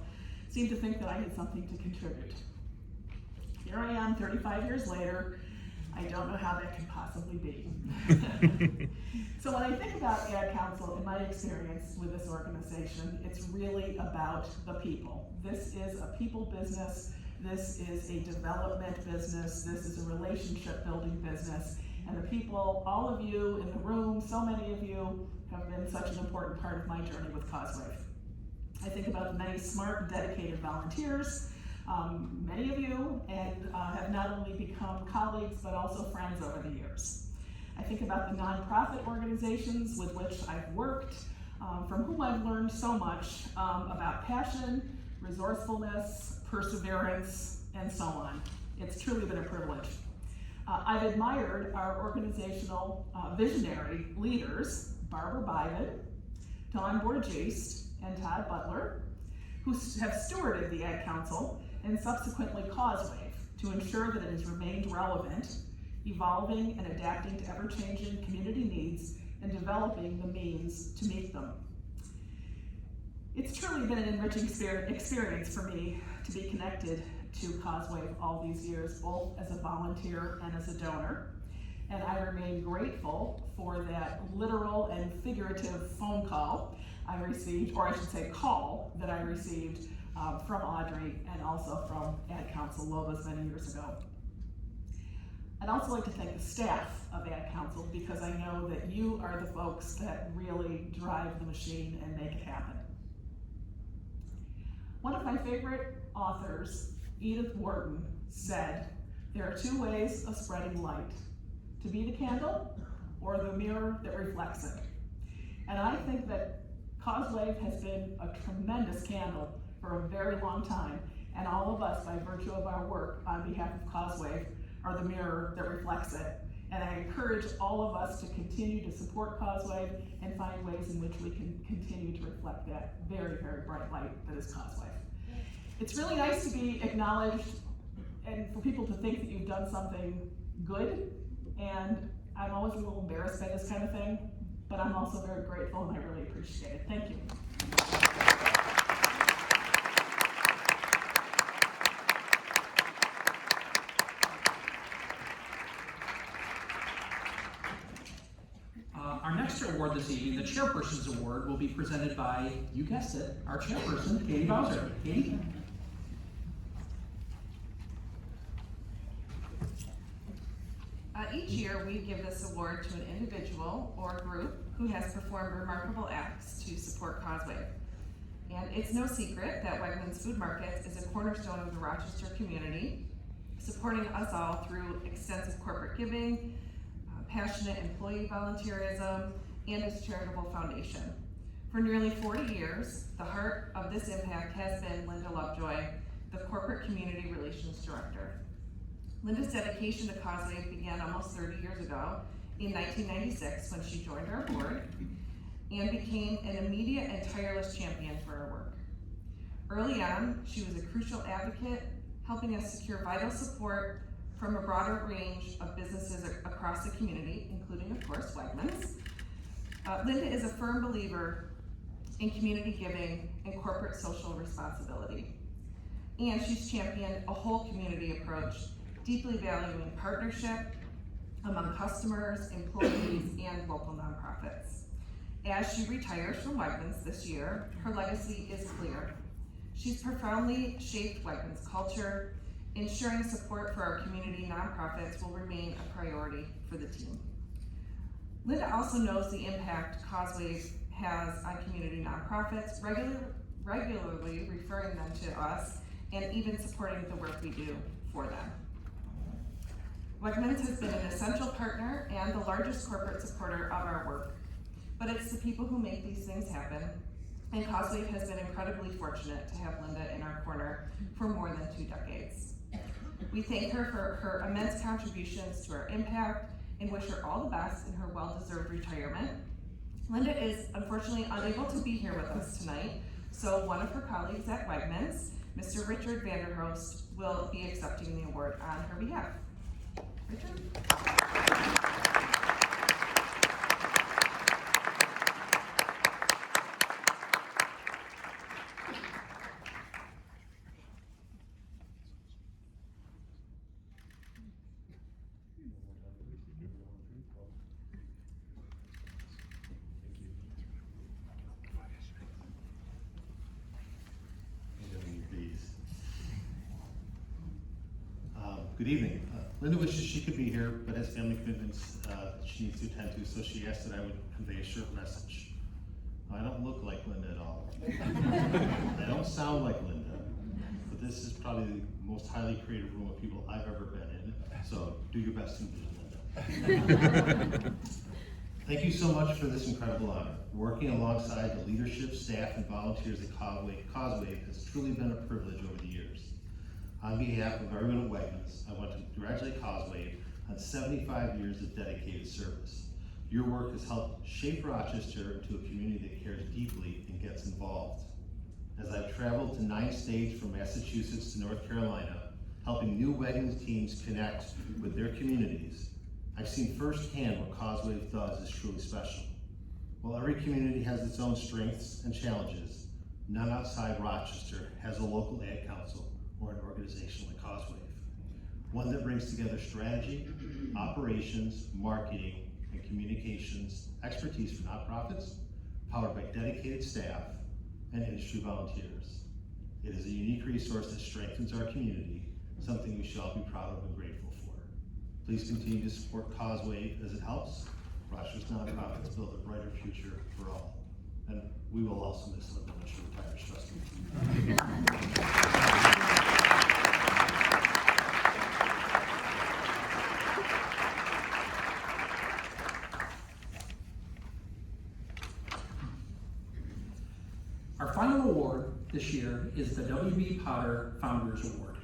seemed to think that I had something to contribute. Here I am, 35 years later. I don't know how that can possibly be. So when I think about Ad Council, in my experience with this organization, it's really about the people. This is a people business. This is a development business. This is a relationship building business. And the people, all of you in the room, so many of you have been such an important part of my journey with Causewave. I think about the many smart, dedicated volunteers, many of you, and have not only become colleagues, but also friends over the years. I think about the nonprofit organizations with which I've worked, from whom I've learned so much about passion, resourcefulness, perseverance, and so on. It's truly been a privilege. I've admired our organizational visionary leaders, Barbara Biden, Don Borgeste, and Todd Butler, who have stewarded the Ad Council and subsequently Causewave to ensure that it has remained relevant, evolving and adapting to ever-changing community needs and developing the means to meet them. It's truly been an enriching experience for me to be connected to Causewave all these years, both as a volunteer and as a donor. And I remain grateful for that literal and figurative phone call I received, or I should say call that I received from Audrey and also from Ad Council Lobos many years ago. I'd also like to thank the staff of Ad Council because I know that you are the folks that really drive the machine and make it happen. One of my favorite authors, Edith Wharton, said, "There are two ways of spreading light, to be the candle or the mirror that reflects it." And I think that Causewave has been a tremendous candle for a very long time, and all of us, by virtue of our work on behalf of Causewave, are the mirror that reflects it. And I encourage all of us to continue to support Causewave and find ways in which we can continue to reflect that very, very bright light that is Causewave. It's really nice to be acknowledged and for people to think that you've done something good. And I'm always a little embarrassed by this kind of thing, but I'm also very grateful and I really appreciate it. Thank you. Our next award this evening, the Chairperson's Award, will be presented by, you guessed it, our chairperson, Katie Bowser. Katie? Each year, we give this award to an individual or group who has performed remarkable acts to support Causewave. And it's no secret that Wegmans Food Markets is a cornerstone of the Rochester community, supporting us all through extensive corporate giving, passionate employee volunteerism, and its charitable foundation. For nearly 40 years, the heart of this impact has been Linda Lovejoy, the Corporate Community Relations Director. Linda's dedication to Causewave began almost 30 years ago in 1996 when she joined our board and became an immediate and tireless champion for our work. Early on, she was a crucial advocate, helping us secure vital support from a broader range of businesses across the community, including, of course, Wegmans. Linda is a firm believer in community giving and corporate social responsibility. And she's championed a whole community approach, deeply valuing partnership among customers, employees, and local nonprofits. As she retires from Wegmans this year, her legacy is clear. She's profoundly shaped Wegmans culture, ensuring support for our community nonprofits will remain a priority for the team. Linda also knows the impact Causewave has on community nonprofits, regularly referring them to us and even supporting the work we do for them. Wegmans has been an essential partner and the largest corporate supporter of our work. but it's the people who make these things happen. And Causeway has been incredibly fortunate to have Linda in our corner for more than 2 decades. We thank her for her immense contributions to our impact and wish her all the best in her well-deserved retirement. Linda is unfortunately unable to be here with us tonight, so one of her colleagues at Wegmans, Mr. Richard Vanderhoost, will be accepting the award on her behalf. Richard? Good evening. Linda wishes she could be here, but has family commitments she needs to attend to, so she asked that I would convey a short message. I don't look like Linda at all. I don't sound like Linda, but this is probably the most highly creative room of people I've ever been in, so do your best to envision Linda. Thank you so much for this incredible honor. Working alongside the leadership, staff, and volunteers at Causeway has truly been a privilege over the years. On behalf of everyone at Wegmans, I want to congratulate Causeway on 75 years of dedicated service. Your work has helped shape Rochester into a community that cares deeply and gets involved. As I've traveled to 9 states from Massachusetts to North Carolina, helping new Wegmans teams connect with their communities, I've seen firsthand what Causeway does is truly special. While every community has its own strengths and challenges, none outside Rochester has a local ad council or an organization like Causeway. One that brings together strategy, operations, marketing, and communications expertise for nonprofits, powered by dedicated staff and industry volunteers. It is a unique resource that strengthens our community, something we should all be proud of and grateful for. Please continue to support Causeway as it helps Rochester's nonprofits build a brighter future for all. And we will also miss Linda when she retires, trust me. Our final award this year is the W.B. Potter Founders Award.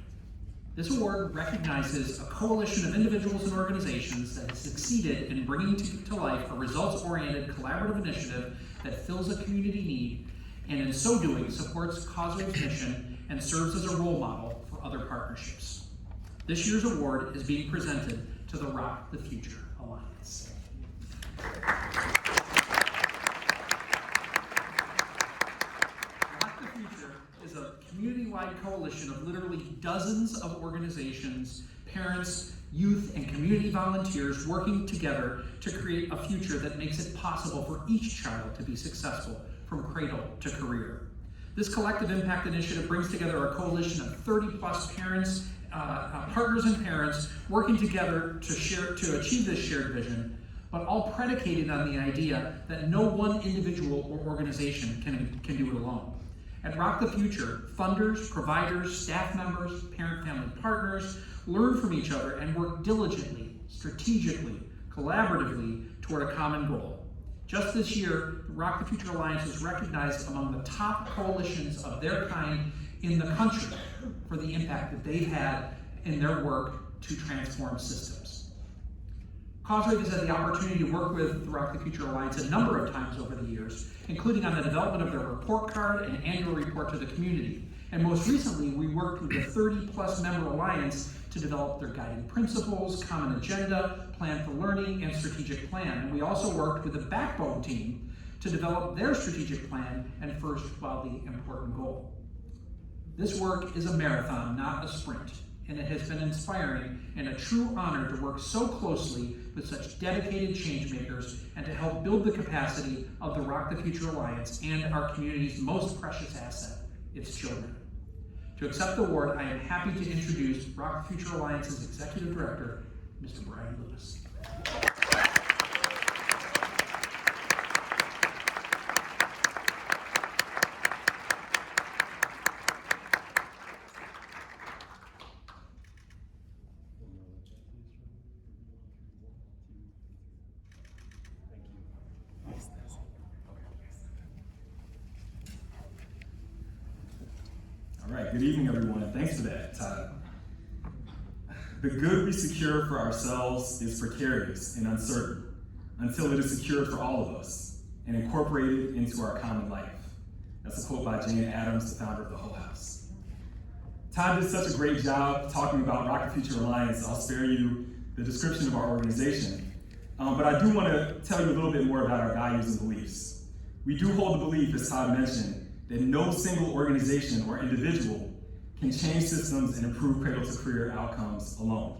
This award recognizes a coalition of individuals and organizations that has succeeded in bringing to life a results-oriented collaborative initiative that fills a community need, and in so doing supports Causeway's mission and serves as a role model for other partnerships. This year's award is being presented to the Rock the Future Alliance. Rock the Future is a community-wide coalition of literally dozens of organizations, parents, youth, and community volunteers working together to create a future that makes it possible for each child to be successful from cradle to career. This collective impact initiative brings together a coalition of 30+ parents, partners and parents working together to achieve this shared vision, but all predicated on the idea that no one individual or organization can do it alone. At Rock the Future, funders, providers, staff members, parent-family partners learn from each other and work diligently, strategically, collaboratively toward a common goal. Just this year, the Rock the Future Alliance is recognized among the top coalitions of their kind in the country for the impact that they've had in their work to transform systems. Causeway has had the opportunity to work with the Rock the Future Alliance a number of times over the years, including on the development of their report card and annual report to the community. And most recently, we worked with the 30+ member alliance to develop their guiding principles, common agenda, plan for learning, and strategic plan. And we also worked with the Backbone team to develop their strategic plan and first wildly important goal. This work is a marathon, not a sprint, and it has been inspiring and a true honor to work so closely with such dedicated change makers and to help build the capacity of the Rock the Future Alliance and our community's most precious asset, its children. To accept the award, I am happy to introduce Rock the Future Alliance's Executive Director, Mr. Brian Lewis. All right, good evening, everyone, and thanks for that, Todd. The good we secure for ourselves is precarious and uncertain until it is secured for all of us and incorporated into our common life. That's a quote by Jane Addams, the founder of the Hull House. Todd did such a great job talking about Rock the Future Alliance. I'll spare you the description of our organization. But I do want to tell you a little bit more about our values and beliefs. We do hold the belief, as Todd mentioned, that no single organization or individual can change systems and improve cradle-to-career outcomes alone.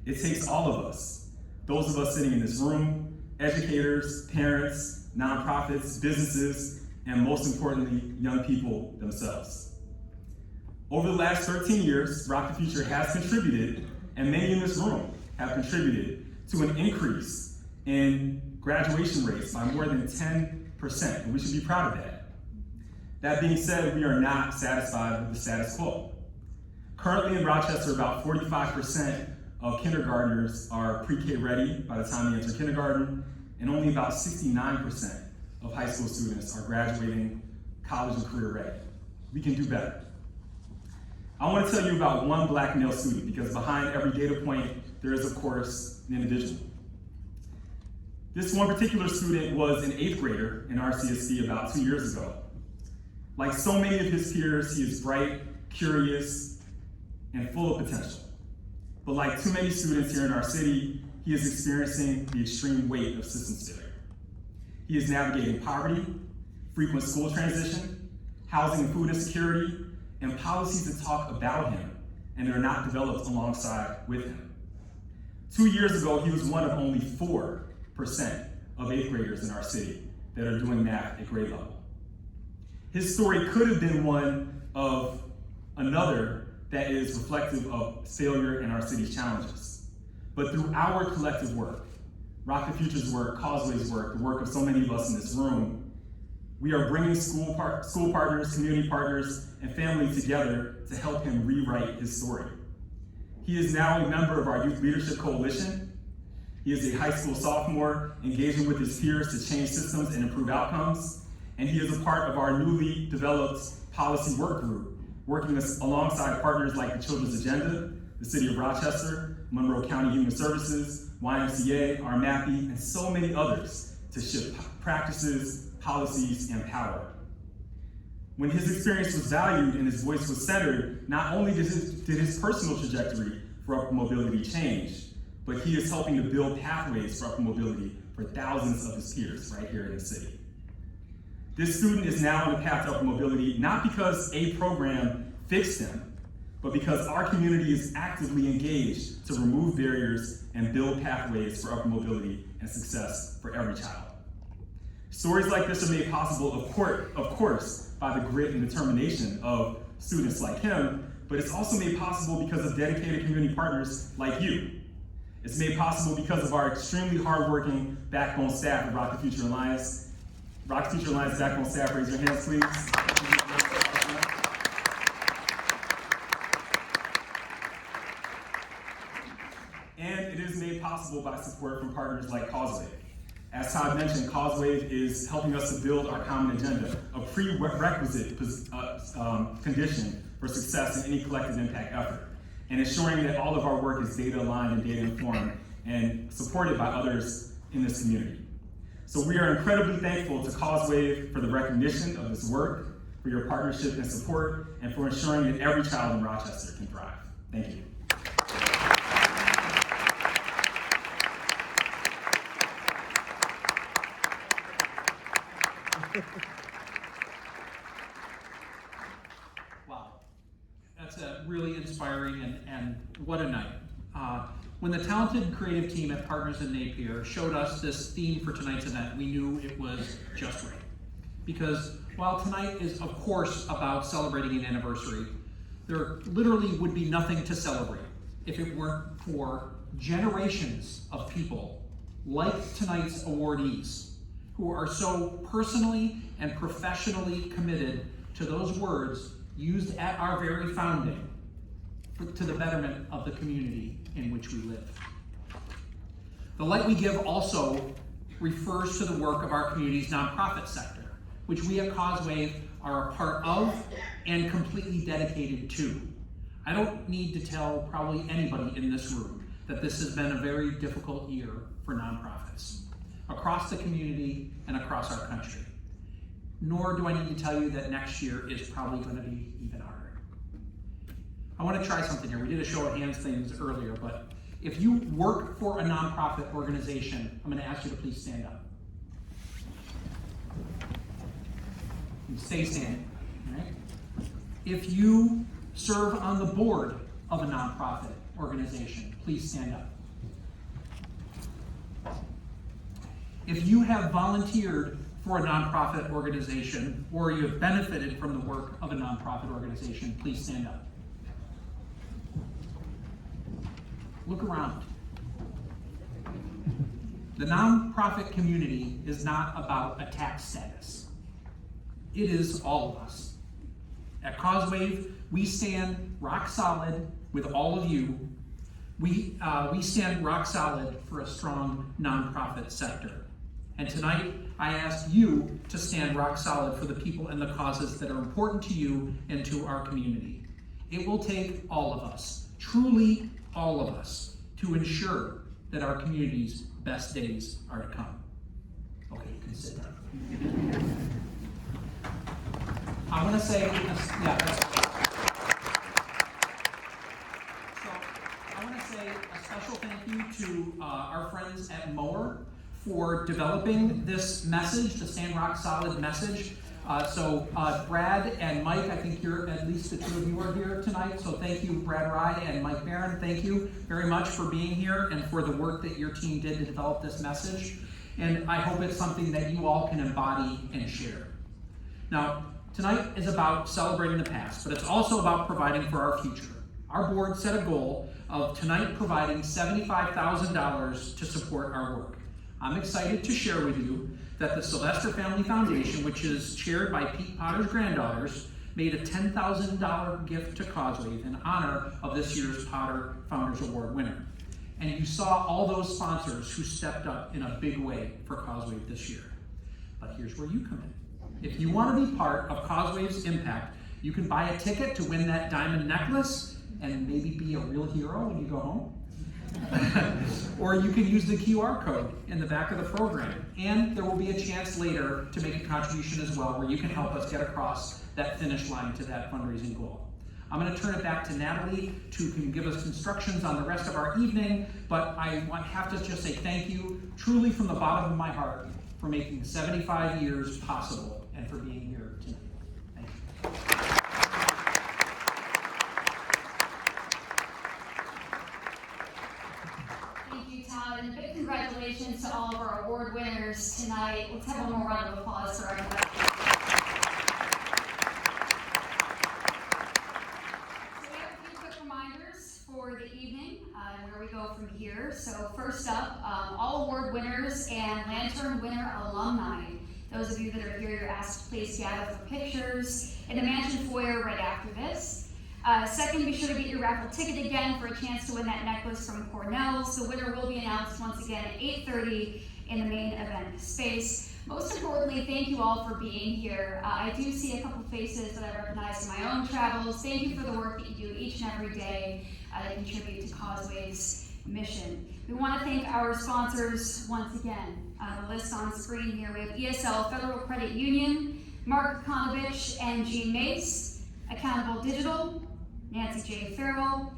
It takes all of us, those of us sitting in this room, educators, parents, nonprofits, businesses, and most importantly, young people themselves. Over the last 13 years, Rock the Future has contributed, and many in this room have contributed, to an increase in graduation rates by more than 10%, and we should be proud of that. That being said, we are not satisfied with the status quo. Currently in Rochester, about 45% of kindergartners are pre-K ready by the time they enter kindergarten, and only about 69% of high school students are graduating college and career ready. We can do better. I want to tell you about one Black male student, because behind every data point, there is, of course, an individual. This one particular student was an 8th grader in RCSD about 2 years ago. Like so many of his peers, he is bright, curious, and full of potential. But like too many students here in our city, he is experiencing the extreme weight of systems failure. He is navigating poverty, frequent school transition, housing and food insecurity, and policies that talk about him and are not developed alongside with him. 2 years ago, he was one of only 4% of 8th graders in our city that are doing math at grade level. His story could have been one of another that is reflective of failure in our city's challenges. But through our collective work, Rock the Future's work, Causeway's work, the work of so many of us in this room, we are bringing school partners, community partners, and family together to help him rewrite his story. He is now a member of our Youth Leadership Coalition. He is a high school sophomore, engaging with his peers to change systems and improve outcomes. And he is a part of our newly developed policy work group, working alongside partners like the Children's Agenda, the City of Rochester, Monroe County Human Services, YMCA, our MAPI, and so many others to shift practices, policies, and power. When his experience was valued and his voice was centered, not only did his personal trajectory for upward mobility change, but he is helping to build pathways for upward mobility for thousands of his peers right here in the city. This student is now on the path to upward mobility, not because a program fixed him, but because our community is actively engaged to remove barriers and build pathways for upward mobility and success for every child. Stories like this are made possible, of course, by the grit and determination of students like him, but it's also made possible because of dedicated community partners like you. It's made possible because of our extremely hardworking backbone staff at Rock the Future Alliance. Rock the Future Alliance backbone staff, raise your hands, please. And it is made possible by support from partners like Causeway. As Todd mentioned, Causeway is helping us to build our common agenda, a prerequisite condition for success in any collective impact effort, and ensuring that all of our work is data aligned and data informed and supported by others in this community. So we are incredibly thankful to Causeway for the recognition of this work, for your partnership and support, and for ensuring that every child in Rochester can thrive. Thank you. Wow, that's a really inspiring and what a night. When the talented and creative team at Partners in Napier showed us this theme for tonight's event, we knew it was just right. Because while tonight is, of course, about celebrating an anniversary, there literally would be nothing to celebrate if it weren't for generations of people like tonight's awardees who are so personally and professionally committed to those words used at our very founding to the betterment of the community in which we live. The light we give also refers to the work of our community's nonprofit sector, which we at Causeway are a part of and completely dedicated to. I don't need to tell probably anybody in this room that this has been a very difficult year for nonprofits across the community and across our country. Nor do I need to tell you that next year is probably going to be even harder. I want to try something here. We did a show of hands things earlier, but if you work for a nonprofit organization, I'm going to ask you to please stand up. And stay standing. Right? If you serve on the board of a nonprofit organization, please stand up. If you have volunteered for a nonprofit organization or you have benefited from the work of a nonprofit organization, please stand up. Look around. The nonprofit community is not about a tax status. It is all of us. At CauseWave, we stand rock solid with all of you. We stand rock solid for a strong nonprofit sector. And tonight, I ask you to stand rock solid for the people and the causes that are important to you and to our community. It will take all of us, truly all of us, to ensure that our community's best days are to come. Okay, you can sit down. I want to say, I want to say a special thank you to our friends at Mower for developing this message, the Stand Rock Solid message. Brad and Mike, I think at least the two of you are here tonight, so thank you, Brad Rye and Mike Barron. Thank you very much for being here and for the work that your team did to develop this message. And I hope it's something that you all can embody and share. Now, tonight is about celebrating the past, but it's also about providing for our future. Our board set a goal of tonight providing $75,000 to support our work. I'm excited to share with you that the Sylvester Family Foundation, which is chaired by Pete Potter's granddaughters, made a $10,000 gift to CauseWave in honor of this year's Potter Founders Award winner. And you saw all those sponsors who stepped up in a big way for CauseWave this year. But here's where you come in. If you want to be part of CauseWave's impact, you can buy a ticket to win that diamond necklace and maybe be a real hero when you go home. Or you can use the QR code in the back of the program. And there will be a chance later to make a contribution as well, where you can help us get across that finish line to that fundraising goal. I'm going to turn it back to Natalie to give us instructions on the rest of our evening, but I have to just say thank you, truly from the bottom of my heart, for making 75 years possible and for being here tonight. Thank you. And a big congratulations to all of our award winners tonight. Let's have one more round of applause for everybody. So we have a few quick reminders for the evening and where we go from here. So first up, all award winners and Lantern winner alumni. Those of you that are here, you're asked to please gather for pictures in the mansion foyer right after this. Second, be sure to get your raffle ticket again for a chance to win that necklace from Cornell's. The winner will be announced once again at 8:30 in the main event space. Most importantly, thank you all for being here. I do see a couple faces that I recognize in my own travels. Thank you for the work that you do each and every day that contribute to CauseWave's mission. We want to thank our sponsors once again. The list on screen here, we have ESL Federal Credit Union, Mark Konovich and Jean Mace, Accountable Digital, Nancy J. Farrell,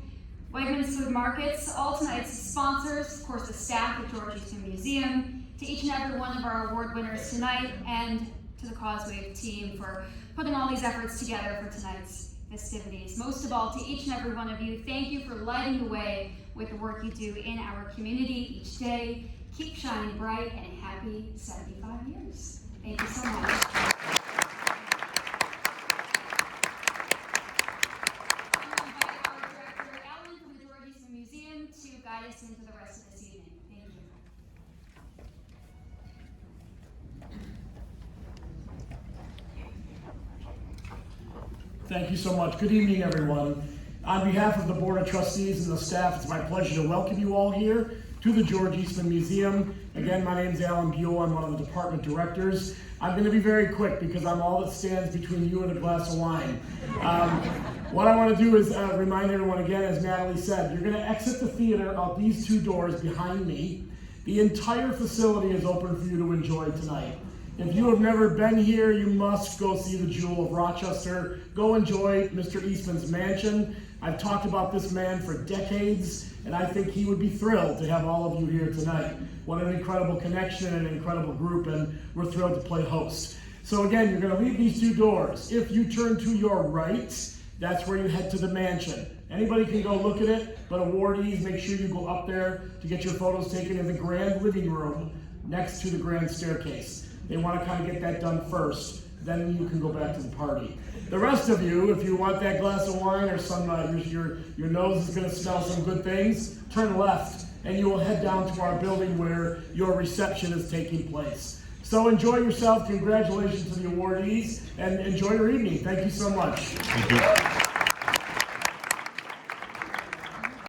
Wegmans Food Markets, all tonight's sponsors, of course the staff at George Eastman Museum, to each and every one of our award winners tonight, and to the CauseWave team for putting all these efforts together for tonight's festivities. Most of all, to each and every one of you, thank you for lighting the way with the work you do in our community each day. Keep shining bright and happy 75 years. Thank you so much. Guide us into the rest of this evening. Thank you. Thank you so much. Good evening, everyone. On behalf of the Board of Trustees and the staff, it's my pleasure to welcome you all here to the George Eastman Museum. Again, my name is Alan Buell. I'm one of the department directors. I'm going to be very quick because I'm all that stands between you and a glass of wine. What I want to do is remind everyone again, as Natalie said, you're going to exit the theater out these two doors behind me. The entire facility is open for you to enjoy tonight. If you have never been here, you must go see the Jewel of Rochester. Go enjoy Mr. Eastman's mansion. I've talked about this man for decades, and I think he would be thrilled to have all of you here tonight. What an incredible connection and an incredible group, and we're thrilled to play host. So again, you're going to leave these two doors. If you turn to your right, that's where you head to the mansion. Anybody can go look at it, but awardees, make sure you go up there to get your photos taken in the grand living room next to the grand staircase. They want to kind of get that done first, then you can go back to the party. The rest of you, if you want that glass of wine or some, your nose is going to smell some good things, turn left and you will head down to our building where your reception is taking place. So enjoy yourself, congratulations to the awardees, and enjoy your evening. Thank you so much. Thank you.